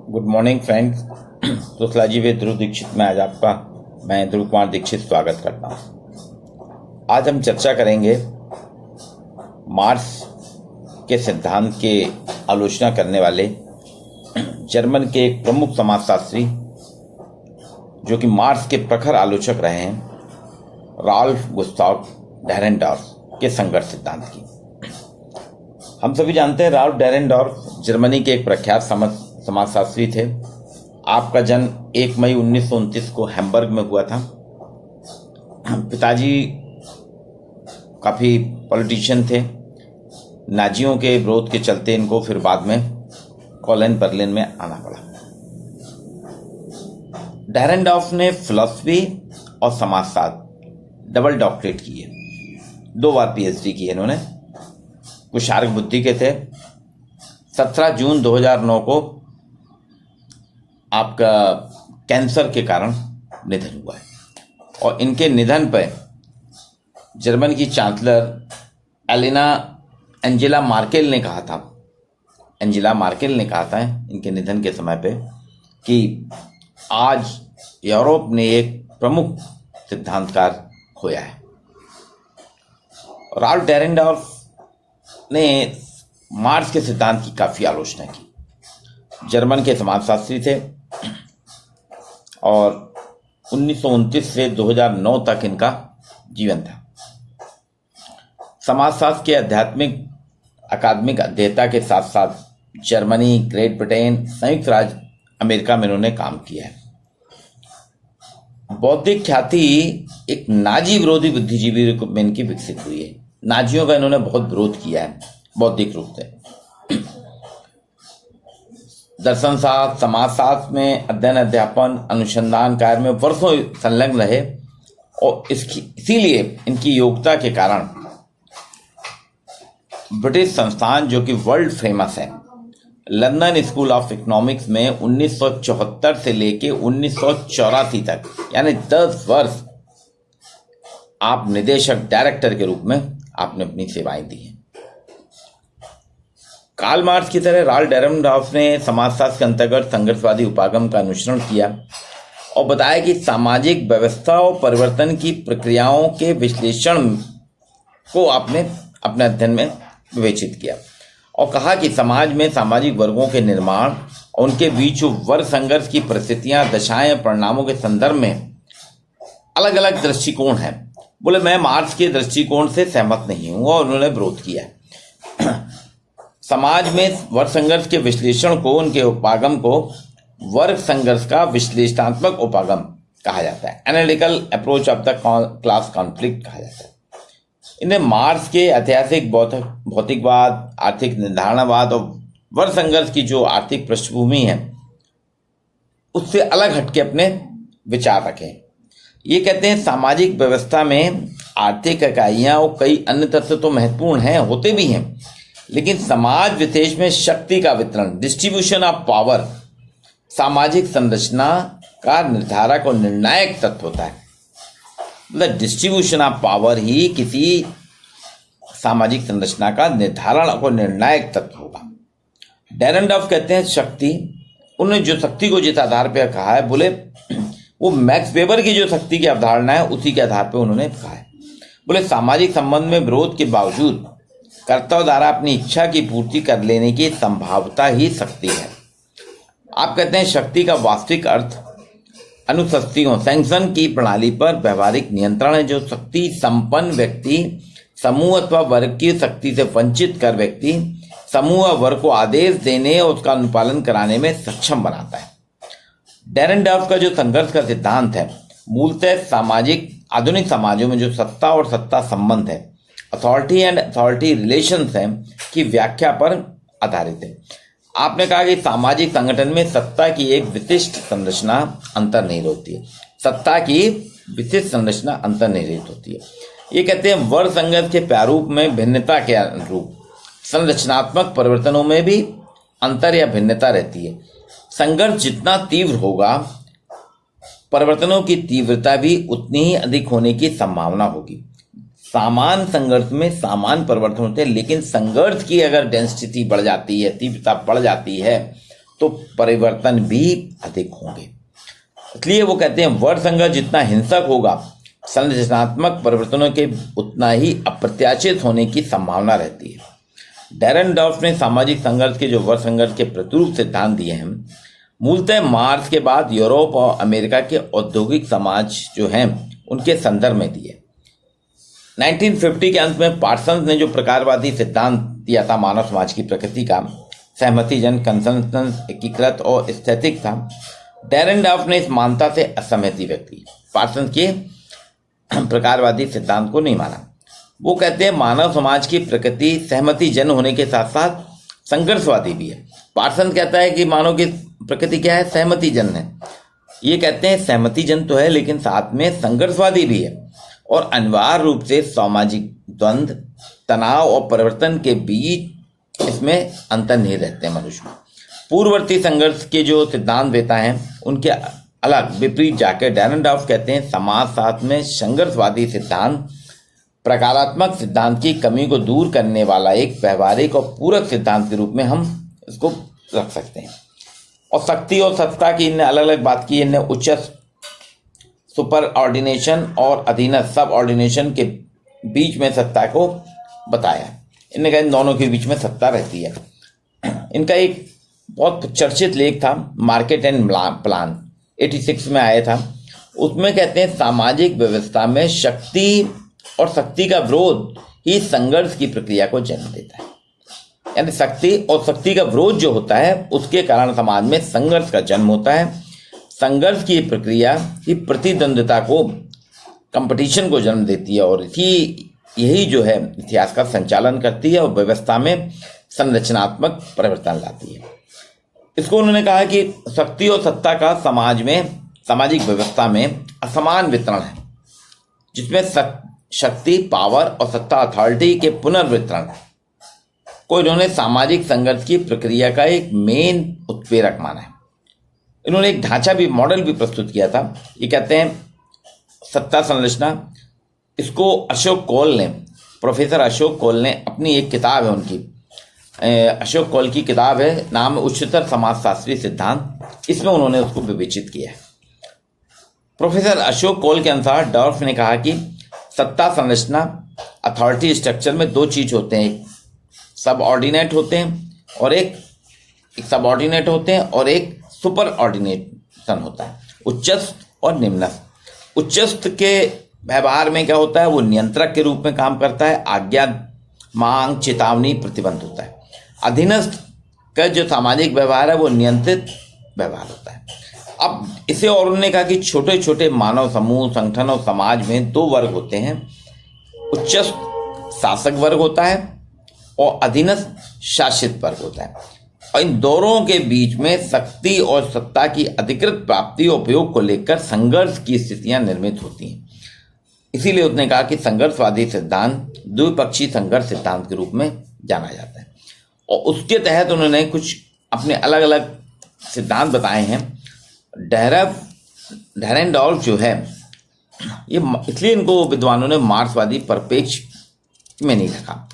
Good morning friends. Sociology with Dhruv Dikshit में आज आपका मैं ध्रुव कुमार दीक्षित स्वागत करता हूँ। आज हम चर्चा करेंगे मार्क्स के सिद्धांत के आलोचना करने वाले जर्मन के एक प्रमुख समाजशास्त्री जो कि मार्क्स के प्रखर आलोचक रहे हैं, राल्फ गुस्ताव डेरेनडॉर्फ के संघर्ष सिद्धांत की। हम सभी जानते हैं राल्फ डेरेनडॉर्फ जर्मनी के एक प्रख्यात समाजशास्त्री थे। आपका जन्म 1 मई 1929 को हैम्बर्ग में हुआ था। पिताजी काफ़ी पॉलिटिशियन थे। नाजियों के विरोध के चलते इनको फिर बाद में कोलोन बर्लिन में आना पड़ा। डेरेनडॉर्फ ने फिलॉसफी और समाजशास्त्र डबल डॉक्टरेट की है, 2 बार पीएचडी की है इन्होंने। कुशार्क बुद्धि के थे। 17 जून 2009 को आपका कैंसर के कारण निधन हुआ है और इनके निधन पर जर्मन की चांसलर एंजेला मार्केल ने कहा था इनके निधन के समय पे कि आज यूरोप ने एक प्रमुख सिद्धांतकार खोया है। राल्फ डेरेनडॉर्फ ने मार्क्स के सिद्धांत की काफ़ी आलोचना की। जर्मन के समाजशास्त्री थे और 1929 से 2009 तक इनका जीवन था। समाजशास्त्र के आध्यात्मिक अकादमिक अध्येता के साथ साथ जर्मनी, ग्रेट ब्रिटेन, संयुक्त राज्य अमेरिका में इन्होंने काम किया है। बौद्धिक ख्याति एक नाजी विरोधी बुद्धिजीवी में इनकी विकसित हुई है। नाजियों का इन्होंने बहुत विरोध किया है बौद्धिक रूप से। दर्शन शास्त्र, समाजशास्त्र में अध्ययन, अध्यापन, अनुसंधान कार्य में वर्षों संलग्न रहे और इसीलिए इनकी योग्यता के कारण ब्रिटिश संस्थान जो कि वर्ल्ड फेमस है, लंदन स्कूल ऑफ इकोनॉमिक्स में 1974 से लेके 1984 तक यानी 10 वर्ष आप निदेशक डायरेक्टर के रूप में आपने अपनी सेवाएं दी हैं। कार्ल मार्क्स की तरह राल्फ डेरेनडॉर्फ ने समाजशास्त्र के अंतर्गत संघर्षवादी उपागम का अनुसरण किया और बताया कि सामाजिक व्यवस्था और परिवर्तन की प्रक्रियाओं के विश्लेषण को आपने अपने अध्ययन में विवेचित किया और कहा कि समाज में सामाजिक वर्गों के निर्माण और उनके बीच वर्ग संघर्ष की परिस्थितियां, दशाएं और परिणामों के संदर्भ में अलग अलग दृष्टिकोण हैं। बोले मैं मार्क्स के दृष्टिकोण से सहमत नहीं हूं और उन्होंने विरोध किया। समाज में वर्ग संघर्ष के विश्लेषण को, उनके उपागम को वर्ग संघर्ष का विश्लेषणात्मक उपागम कहा जाता है, analytical approach of the class conflict कहा जाता है। इन्हें मार्क्स के ऐतिहासिक भौतिकवाद, आर्थिक निर्धारणवाद और वर्ग संघर्ष की जो आर्थिक पृष्ठभूमि है उससे अलग हटके अपने विचार रखें। ये कहते हैं सामाजिक व्यवस्था में आर्थिक इकाइयां और कई अन्य तत्व तो महत्वपूर्ण हैं, होते भी हैं, लेकिन समाज विशेष में शक्ति का वितरण, डिस्ट्रीब्यूशन ऑफ पावर, सामाजिक संरचना का निर्धारक और निर्णायक तत्व होता है। मतलब डिस्ट्रीब्यूशन ऑफ पावर ही किसी सामाजिक संरचना का निर्धारण और निर्णायक तत्व होगा। डेरेनडॉर्फ कहते हैं शक्ति, उन्होंने जो शक्ति को जिस आधार पर कहा है, बोले वो मैक्स वेबर की जो शक्ति की अवधारणा है उसी के आधार पर उन्होंने कहा है। बोले सामाजिक संबंध में विरोध के बावजूद कर्ता द्वारा अपनी इच्छा की पूर्ति कर लेने की संभावना ही शक्ति है। आप कहते हैं शक्ति का वास्तविक अर्थ अनुशस्तियों, सैंक्शन की प्रणाली पर व्यवहारिक नियंत्रण है, जो शक्ति संपन्न व्यक्ति समूह अथवा वर्ग की शक्ति से वंचित कर व्यक्ति समूह वर्ग को आदेश देने और उसका अनुपालन कराने में सक्षम बनाता है। डेरेनडॉर्फ का जो संघर्ष का सिद्धांत है मूलतः आधुनिक समाजों में जो सत्ता और सत्ता संबंध है, अथॉरिटी एंड अथॉरिटी रिलेशंस है, की व्याख्या पर आधारित है। आपने कहा कि सामाजिक संगठन में सत्ता की एक विशिष्ट संरचना अंतर्निहित होती है। सत्ता की विशिष्ट संरचना अंतर्निहित होती है। ये कहते हैं वर्ग संघर्ष के प्रारूप में भिन्नता के अनुरूप संरचनात्मक परिवर्तनों में भी अंतर या भिन्नता रहती है। संघर्ष जितना तीव्र होगा, परिवर्तनों की तीव्रता भी उतनी ही अधिक होने की संभावना होगी। सामान्य संघर्ष में सामान्य परिवर्तन होते हैं, लेकिन संघर्ष की अगर डेंसिटी बढ़ जाती है, तीव्रता बढ़ जाती है, तो परिवर्तन भी अधिक होंगे। इसलिए वो कहते हैं वर्ग संघर्ष जितना हिंसक होगा, संरचनात्मक परिवर्तनों के उतना ही अप्रत्याशित होने की संभावना रहती है। डेरेनडॉर्फ ने सामाजिक संघर्ष के जो वर्ग संघर्ष के प्रतिरूप सिद्धांत दिए हैं, मूलतः मार्क्स के बाद यूरोप और अमेरिका के औद्योगिक समाज जो हैं उनके संदर्भ में दिए। 1950 के अंत में पार्सन्स ने जो प्रकारवादी सिद्धांत दिया था मानव समाज की प्रकृति का, सहमतिजन, कंसेंसस, एकीकृत और स्थैतिक था, डेरेनडॉर्फ ने इस मान्यता से असहमति व्यक्त की। पार्सन्स के प्रकारवादी सिद्धांत को नहीं माना। वो कहते हैं मानव समाज की प्रकृति सहमतिजन होने के साथ साथ संघर्षवादी भी है। पार्सन कहता है कि मानव की प्रकृति क्या है, सहमतिजन है। ये कहते हैं सहमतिजन तो है लेकिन साथ में संघर्षवादी भी है और अनिवार्य रूप से सामाजिक द्वंद्व, तनाव और परिवर्तन के बीच इसमें अंतर नहीं रहते हैं मनुष्य में। पूर्ववर्ती संघर्ष के जो सिद्धांत देता है उनके अलग विपरीत जाकर डेरेनडॉर्फ कहते हैं समाज साथ में संघर्षवादी सिद्धांत प्रकारात्मक सिद्धांत की कमी को दूर करने वाला एक व्यवहारिक और पूरक सिद्धांत के रूप में हम इसको रख सकते हैं। और शक्ति और सत्ता की इनने अलग अलग बात की। इनने उच्च सुपर ऑर्डिनेशन और अधीनस्थ सब ऑर्डिनेशन के बीच में सत्ता को बताया। इनने कहा इन दोनों के बीच में सत्ता रहती है। इनका एक बहुत चर्चित लेख था मार्केट एंड प्लान 86 में आया था। उसमें कहते हैं सामाजिक व्यवस्था में शक्ति और शक्ति का विरोध ही संघर्ष की प्रक्रिया को जन्म देता है। यानी शक्ति और शक्ति का विरोध जो होता है उसके कारण समाज में संघर्ष का जन्म होता है। संघर्ष की प्रक्रिया ही प्रतिद्वंद्विता को, कंपटीशन को जन्म देती है और यही जो है इतिहास का संचालन करती है और व्यवस्था में संरचनात्मक परिवर्तन लाती है। इसको उन्होंने कहा कि शक्ति और सत्ता का समाज में, सामाजिक व्यवस्था में असमान वितरण है, जिसमें शक्ति, पावर और सत्ता, अथॉरिटी के पुनर्वितरण को इन्होंने सामाजिक संघर्ष की प्रक्रिया का एक मेन उत्प्रेरक माना है। इन्होंने एक ढांचा भी, मॉडल भी प्रस्तुत किया था। ये कहते हैं सत्ता संरचना, इसको अशोक कौल ने, प्रोफेसर अशोक कौल ने अपनी एक किताब है उनकी, अशोक कौल की किताब है, नाम उच्चतर समाजशास्त्री सिद्धांत, इसमें उन्होंने उसको विवेचित किया है। प्रोफेसर अशोक कौल के अनुसार डॉर्फ ने कहा कि सत्ता संरचना, अथॉरिटी स्ट्रक्चर में दो चीज होते हैं, एक सब ऑर्डिनेट होते हैं और एक सबऑर्डिनेट होते हैं और एक सुपर ऑर्डिनेशन होता है, उच्चस्थ और निम्नस्थ। उच्चस्थ के व्यवहार में क्या होता है, वो नियंत्रक के रूप में काम करता है, आज्ञा, मांग, चेतावनी, प्रतिबंध होता है। अधीनस्थ का जो सामाजिक व्यवहार है वो नियंत्रित व्यवहार होता है। अब इसे और उन्होंने कहा कि छोटे छोटे मानव समूह, संगठन और समाज में दो वर्ग होते हैं, उच्चस्थ शासक वर्ग होता है और अधीनस्थ शासित वर्ग होता है, और इन दोनों के बीच में शक्ति और सत्ता की अधिकृत प्राप्ति और उपयोग को लेकर संघर्ष की स्थितियां निर्मित होती हैं। इसीलिए उसने कहा कि संघर्षवादी सिद्धांत द्विपक्षीय संघर्ष सिद्धांत के रूप में जाना जाता है, और उसके तहत उन्होंने कुछ अपने अलग अलग सिद्धांत बताए हैं। डेरेनडॉर्फ जो है ये, इसलिए इनको विद्वानों ने मार्क्सवादी परिप्रेक्ष्य में नहीं रखा।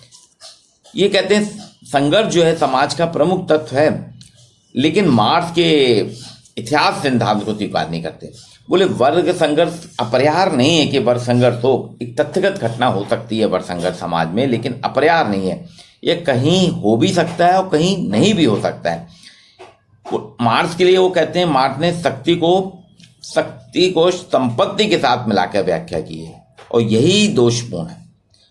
ये कहते हैं संघर्ष जो है समाज का प्रमुख तत्व है, लेकिन मार्क्स के इतिहास सिद्धांत को स्वीकार नहीं करते। बोले वर्ग संघर्ष अपरिहार्य नहीं है कि वर्ग संघर्ष हो, एक तथ्यगत घटना हो सकती है वर्ग संघर्ष समाज में, लेकिन अपरिहार्य नहीं है। ये कहीं हो भी सकता है और कहीं नहीं भी हो सकता है। मार्क्स के लिए वो कहते हैं, मार्क्स ने शक्ति को संपत्ति के साथ मिलाकर व्याख्या की है और यही दोषपूर्ण है।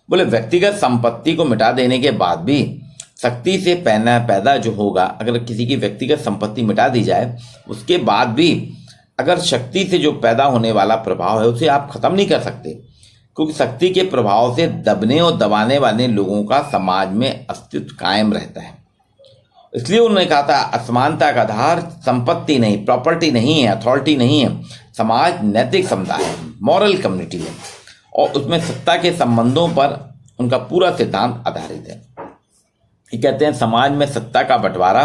बोले व्यक्तिगत संपत्ति को मिटा देने के बाद भी शक्ति से पैदा जो होगा, अगर किसी की व्यक्तिगत संपत्ति मिटा दी जाए उसके बाद भी अगर शक्ति से जो पैदा होने वाला प्रभाव है उसे आप खत्म नहीं कर सकते, क्योंकि शक्ति के प्रभाव से दबने और दबाने वाले लोगों का समाज में अस्तित्व कायम रहता है। इसलिए उन्होंने कहा था असमानता का आधार संपत्ति नहीं, प्रॉपर्टी नहीं है, अथॉरिटी नहीं है, समाज नैतिक समुदाय है, मॉरल कम्युनिटी है, और उसमें सत्ता के संबंधों पर उनका पूरा सिद्धांत आधारित है। ये कहते हैं समाज में सत्ता का बंटवारा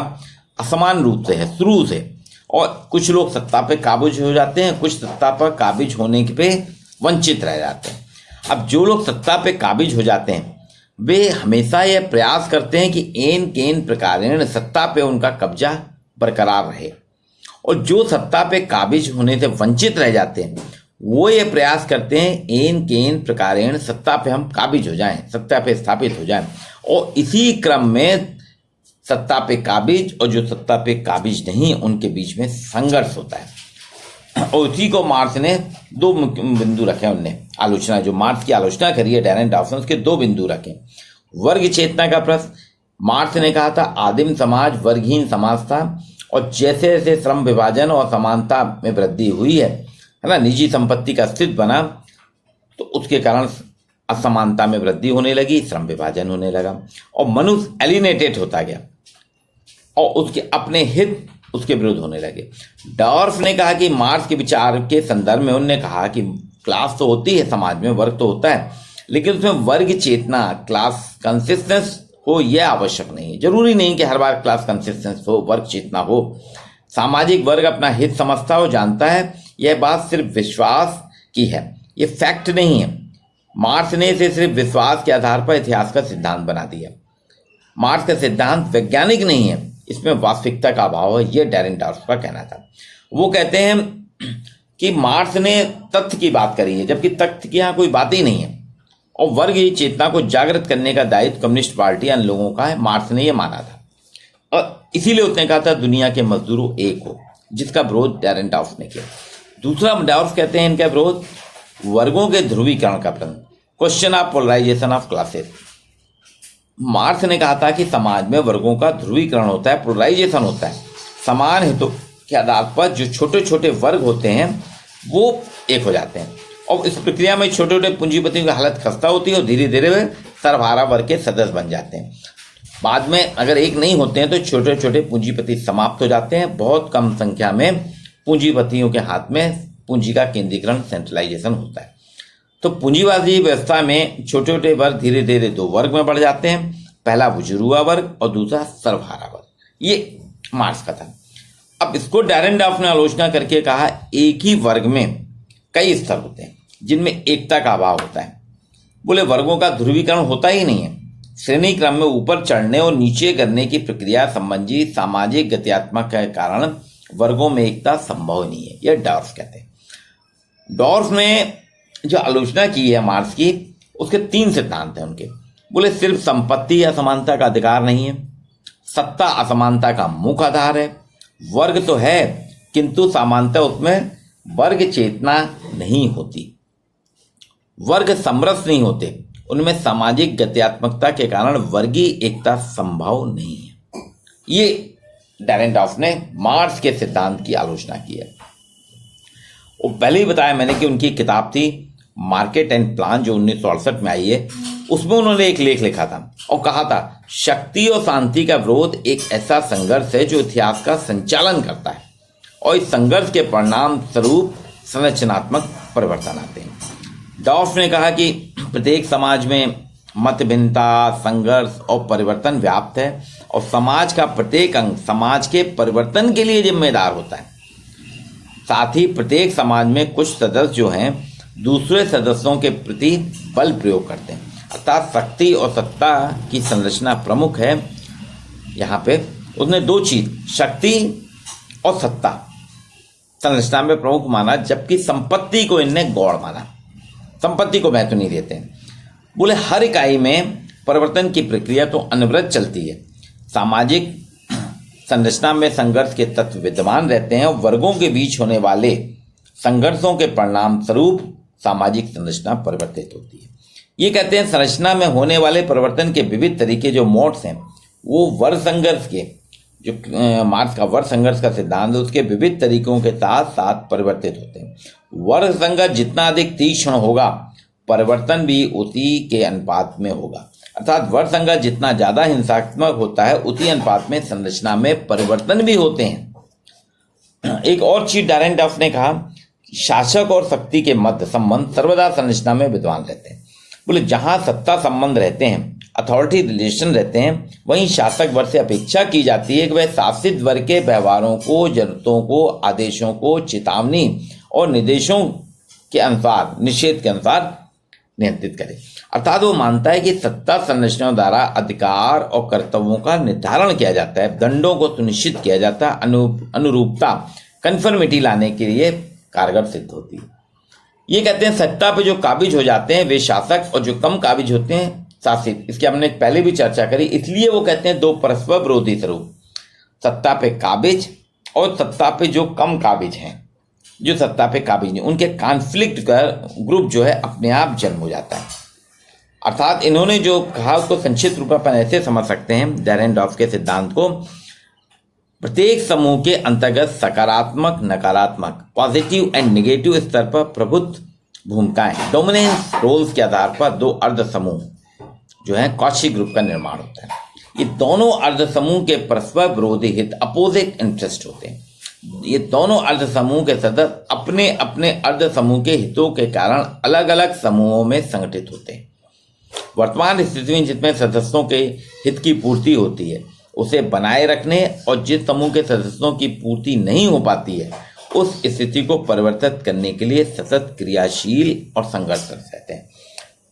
असमान रूप से है शुरू से, और कुछ लोग सत्ता पे काबिज हो जाते हैं, कुछ सत्ता पर काबिज होने पे वंचित रह जाते हैं। अब जो लोग सत्ता पे काबिज हो जाते हैं वे हमेशा यह प्रयास करते हैं कि एन केन प्रकारेण सत्ता पे उनका कब्जा बरकरार रहे, और जो सत्ता पे काबिज होने से वंचित रह जाते हैं वो ये प्रयास करते हैं एन केन प्रकारेण सत्ता पे हम काबिज हो जाएं, सत्ता पे स्थापित हो जाएं, और इसी क्रम में सत्ता पे काबिज और जो सत्ता पे काबिज नहीं उनके बीच में संघर्ष होता है। और उसी को मार्क्स ने दो बिंदु रखे, उनने आलोचना जो मार्क्स की आलोचना करी है डैरेन डॉफ्सन, उसके दो बिंदु रखे। वर्ग चेतना का प्रश्न, मार्क्स ने कहा था आदिम समाज वर्गहीन समाज था, और जैसे जैसे श्रम विभाजन और समानता में वृद्धि हुई है ना, निजी संपत्ति का अस्तित्व बना, तो उसके कारण असमानता में वृद्धि होने लगी, श्रम विभाजन होने लगा, और मनुष्य एलिनेटेड होता गया और उसके अपने हित उसके विरुद्ध होने लगे। डॉर्फ ने कहा कि मार्क्स के विचार के संदर्भ में उन्होंने कहा कि क्लास तो होती है समाज में, वर्ग तो होता है, लेकिन उसमें वर्ग चेतना क्लास कंसिस्टेंस हो यह आवश्यक नहीं है। जरूरी नहीं कि हर बार क्लास कंसिस्टेंस हो, वर्ग चेतना हो। सामाजिक वर्ग अपना हित समझता हो, जानता है, यह बात सिर्फ विश्वास की है, ये फैक्ट नहीं है। मार्क्स ने इसे सिर्फ विश्वास के आधार पर इतिहास का सिद्धांत बना दिया। मार्क्स का सिद्धांत वैज्ञानिक नहीं है, इसमें वास्तविकता का अभाव है, यह डैरेन डॉर्फ का कहना था। वो कहते हैं कि मार्क्स ने तथ्य की बात करी है, जबकि तथ्य की यहाँ कोई बात ही नहीं है, और वर्ग की चेतना को जागृत करने का दायित्व कम्युनिस्ट पार्टी अन्य लोगों का है, मार्क्स ने यह माना था। और इसीलिए उसने कहा था दुनिया के मजदूरों एक हो, जिसका विरोध डैरेन डॉर्फ ने किया। दूसरा, डॉर्फ कहते हैं इनका विरोध वर्गों के ध्रुवीकरण का प्रश्न, question of polarisation of classes. Marx ने कहा था कि समाज में वर्गों का ध्रुवीकरण होता है, पोलराइजेशन होता है। समान हितों के आधार पर जो छोटे छोटे वर्ग होते हैं वो एक हो जाते हैं, और इस प्रक्रिया में छोटे छोटे पूंजीपतियों की हालत खस्ता होती है और धीरे धीरे वे सर्वहारा वर्ग के सदस्य बन जाते हैं। बाद में अगर एक नहीं होते हैं तो छोटे छोटे पूंजीपति समाप्त हो जाते हैं। बहुत कम संख्या में पूंजीपतियों के हाथ में पूंजी का केंद्रीकरण, सेंट्रलाइजेशन होता है। तो पूंजीवादी व्यवस्था में छोटे छोटे वर्ग धीरे धीरे दो वर्ग में बढ़ जाते हैं, पहला बुजुर्गा वर्ग और दूसरा सर्वहारा वर्ग। ये मार्क्स का था। अब इसको डैरेन डॉर्फ ने आलोचना करके कहा एक ही वर्ग में कई स्तर होते हैं जिनमें एकता का अभाव होता है। बोले वर्गों का ध्रुवीकरण होता ही नहीं है, श्रेणी क्रम में ऊपर चढ़ने और नीचे करने की प्रक्रिया संबंधी सामाजिक गत्यात्मक के कारण वर्गों में एकता संभव नहीं है, यह डॉर्फ कहते हैं। डॉर्फ ने जो आलोचना की है मार्क्स की, उसके तीन सिद्धांत हैं उनके। बोले सिर्फ संपत्ति असमानता का अधिकार नहीं है, सत्ता असमानता का मुख्य आधार है, वर्ग तो है किंतु समानता उसमें वर्ग चेतना नहीं होती, वर्ग समरस नहीं होते, उनमें सामाजिक गत्यात्मकता के कारण वर्गीय एकता संभव नहीं है। ये डैरेन डॉर्फ ने मार्क्स के सिद्धांत की आलोचना की है। वो पहले ही बताया मैंने कि उनकी किताब थी मार्केट एंड प्लान जो 1968 में आई है, उसमें उन्होंने एक लेख लिखा था और कहा था शक्ति और शांति का विरोध एक ऐसा संघर्ष है जो इतिहास का संचालन करता है और इस संघर्ष के परिणाम स्वरूप संरचनात्मक परिवर्तन आते हैं। डॉर्फ ने कहा कि प्रत्येक समाज में मत भिन्नता, संघर्ष और परिवर्तन व्याप्त है और समाज का प्रत्येक अंग समाज के परिवर्तन के लिए जिम्मेदार होता है। साथ ही प्रत्येक समाज में कुछ सदस्य जो हैं दूसरे सदस्यों के प्रति बल प्रयोग करते हैं, अर्थात शक्ति और सत्ता की संरचना प्रमुख है। यहाँ पे उसने दो चीज शक्ति और सत्ता संरचना में प्रमुख माना, जबकि संपत्ति को इनने गौड़ माना, संपत्ति को महत्व नहीं देते हैं। बोले हर इकाई में परिवर्तन की प्रक्रिया तो अनवरत चलती है, सामाजिक संरचना में संघर्ष के तत्व विद्यमान रहते हैं और वर्गों के बीच होने वाले संघर्षों के परिणाम स्वरूप सामाजिक संरचना परिवर्तित होती है। ये कहते हैं संरचना में होने वाले परिवर्तन के विविध तरीके जो मोड्स हैं वो वर्ग संघर्ष के जो मार्क्स का वर्ग संघर्ष का सिद्धांत है उसके विविध तरीकों के साथ साथ परिवर्तित होते हैं। वर्ग संघर्ष जितना अधिक तीक्ष्ण होगा परिवर्तन भी उसी के अनुपात में होगा, अर्थात वर्ग संघर्ष जितना ज्यादा हिंसात्मक होता है उसी अनुपात में संरचना में परिवर्तन भी होते हैं। एक और चीज डैरेन डॉर्फ ने कहा शासक और शक्ति के मध्य संबंध सर्वदा संरचना में विद्यमान रहते हैं। बोले जहां सत्ता संबंध रहते हैं, अथॉरिटी रिलेशन रहते हैं, वहीं शासक वर्ग से अपेक्षा की जाती है कि वह शासित वर्ग के व्यवहारों को, जरूरतों को, आदेशों को, चेतावनी और निर्देशों के अनुसार, निषेध के अनुसार नियंत्रित करे। अर्थात वो मानता है कि सत्ता संरचनाओं द्वारा अधिकार और कर्तव्यों का निर्धारण किया जाता है, दंडों को सुनिश्चित किया जाता है, अनुरूपता कन्फर्मिटी लाने के लिए कारगर सिद्ध होती है। ये कहते हैं सत्ता पे जो काबिज हो जाते हैं वे शासक और जो कम काबिज होते हैं शासित। इसकी हमने पहले भी चर्चा करी। इसलिए वो कहते हैं दो परस्पर विरोधी स्वरूप, सत्ता पे काबिज और सत्ता पे जो कम काबिज हैं, जो सत्ता पे काबिज नहीं, उनके कॉन्फ्लिक्ट का ग्रुप जो है अपने आप जन्म हो जाता है। अर्थात इन्होंने जो कहा उसको संक्षिप्त रूप में ऐसे समझ सकते हैं डेरेनडॉर्फ के सिद्धांत को, प्रत्येक समूह के अंतर्गत सकारात्मक, नकारात्मक, पॉजिटिव एंड नेगेटिव स्तर पर प्रभुत्व भूमिकाएं, डोमिनेंस रोल्स के आधार पर दो अर्ध समूह जो है कौशी ग्रुप का निर्माण होता है। ये दोनों अर्ध समूह के परस्पर विरोधी हित, अपोजिट इंटरेस्ट होते हैं। ये दोनों अर्ध समूह के सदस्य अपने अपने अर्ध समूह के हितों के कारण अलग अलग समूहों में संगठित होते हैं। वर्तमान स्थिति में जिसमें सदस्यों के हित की पूर्ति होती है उसे बनाए रखने और जिस समूह के सदस्यों की पूर्ति नहीं हो पाती है उस स्थिति को परिवर्तित करने के लिए सतत क्रियाशील और संघर्षरत रहते हैं।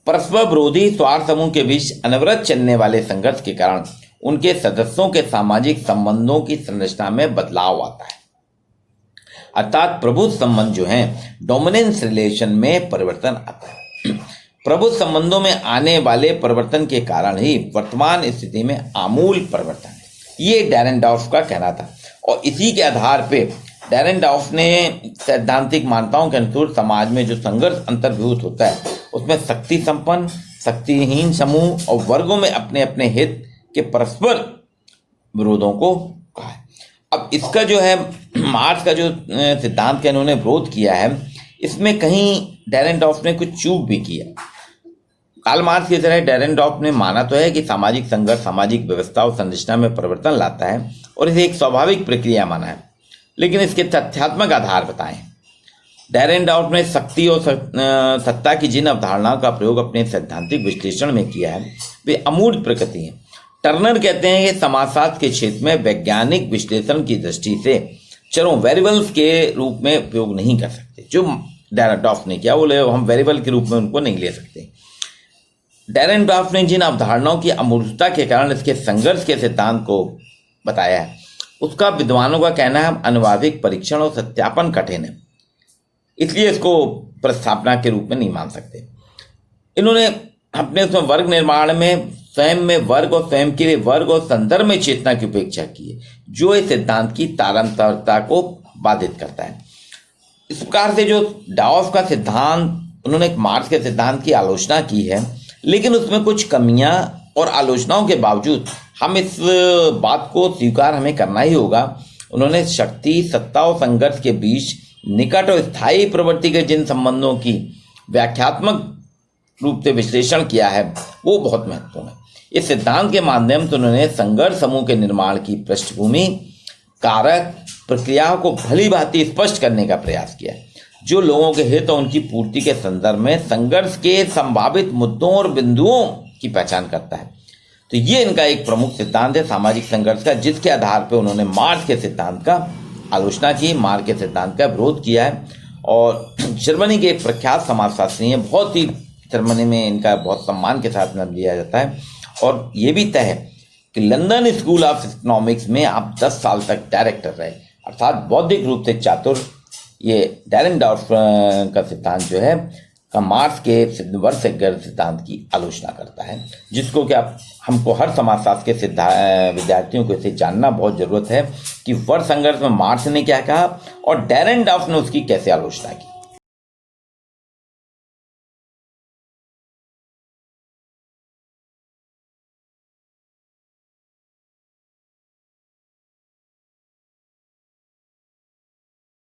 परस्पर विरोधी स्वार्थ समूह के बीच अनवरत चलने वाले संघर्ष के कारण उनके सदस्यों के सामाजिक संबंधों की संरचना में बदलाव आता है। अर्थात प्रभुत्व संबंध जो है डोमिनेंस रिलेशन में परिवर्तन आता है। प्रभुत्व संबंधों में आने वाले परिवर्तन के कारण ही वर्तमान स्थिति में आमूल परिवर्तन है। ये डेरेनडॉर्फ का कहना था और इसी के आधार पे डेरेनडॉर्फ ने सैद्धांतिक मान्यताओं के अनुसार समाज में जो संघर्ष अंतर्भूत होता है उसमें शक्ति संपन्न, शक्तिहीन समूह और वर्गों में अपने अपने हित के परस्पर विरोधों को कहा है। अब इसका जो है मार्क्स का जो सिद्धांत का इन्होंने विरोध किया है इसमें कहीं डेरेनडॉर्फ ने कुछ चूक भी किया। कार्ल मार्क्स की तरह डेरेनडॉर्फ ने माना तो है कि सामाजिक संघर्ष सामाजिक व्यवस्था और संरचना में परिवर्तन लाता है और इसे एक स्वाभाविक प्रक्रिया माना है, लेकिन इसके तथ्यात्मक आधार बताएं। डेरेनडॉर्फ ने शक्ति और सत्ता की जिन अवधारणाओं का प्रयोग अपने सैद्धांतिक विश्लेषण में किया है वे अमूर्त प्रकृति हैं। टर्नर कहते हैं कि समाजशास्त्र के क्षेत्र में वैज्ञानिक विश्लेषण की दृष्टि से चरों वेरिएबल्स के रूप में उपयोग नहीं कर सकते। जो डेरेनडॉर्फ ने किया बोले हम वेरिएबल के रूप में उनको नहीं ले सकते। डेरेनडॉर्फ ने जिन अवधारणाओं की अमूर्तता के कारण इसके संघर्ष के सिद्धांत को बताया है उसका विद्वानों का कहना है अनुवादिक परीक्षण और सत्यापन कठिन है, इसलिए इसको प्रस्थापना के रूप में नहीं मान सकते। इन्होंने अपने उसमें वर्ग निर्माण में स्वयं में वर्ग और स्वयं के लिए वर्ग और संदर्भ में चेतना की उपेक्षा की है जो इस सिद्धांत की तारतम्यता को बाधित करता है। इस प्रकार से जो डॉर्फ का सिद्धांत उन्होंने मार्क्स के सिद्धांत की आलोचना की है, लेकिन उसमें कुछ कमियां और आलोचनाओं के बावजूद हम इस बात को स्वीकार हमें करना ही होगा। उन्होंने शक्ति, सत्ता और संघर्ष के बीच निकट और स्थायी प्रवृत्ति के जिन संबंधों की व्याख्यात्मक रूप से विश्लेषण किया है वो बहुत महत्वपूर्ण है। इस सिद्धांत के माध्यम से उन्होंने संघर्ष समूह के निर्माण की पृष्ठभूमि, कारक, प्रक्रियाओं को भली भांति स्पष्ट करने का प्रयास किया है जो लोगों के हित और उनकी पूर्ति के संदर्भ में संघर्ष के संभावित मुद्दों और बिंदुओं की पहचान करता है। तो ये इनका एक प्रमुख सिद्धांत है सामाजिक संघर्ष का, जिसके आधार पर उन्होंने मार्क्स के सिद्धांत का आलोचना की, मार्क्स के सिद्धांत का विरोध किया है। और जर्मनी के एक प्रख्यात समाजशास्त्री हैं, बहुत ही जर्मनी में इनका बहुत सम्मान के साथ नाम लिया जाता है और ये भी तय है कि लंदन स्कूल ऑफ इकोनॉमिक्स में आप 10 साल तक डायरेक्टर रहे, अर्थात बौद्धिक रूप से चातुर। ये डेरेनडॉर्फ का सिद्धांत जो है मार्क्स के वर्ग संघर्ष सिद्धांत की आलोचना करता है, जिसको कि आप हमको हर समाजशास्त्र के विद्यार्थियों को इसे जानना बहुत जरूरत है कि वर्ग संघर्ष में मार्क्स ने क्या कहा और डेरेनडॉर्फ ने उसकी कैसे आलोचना की।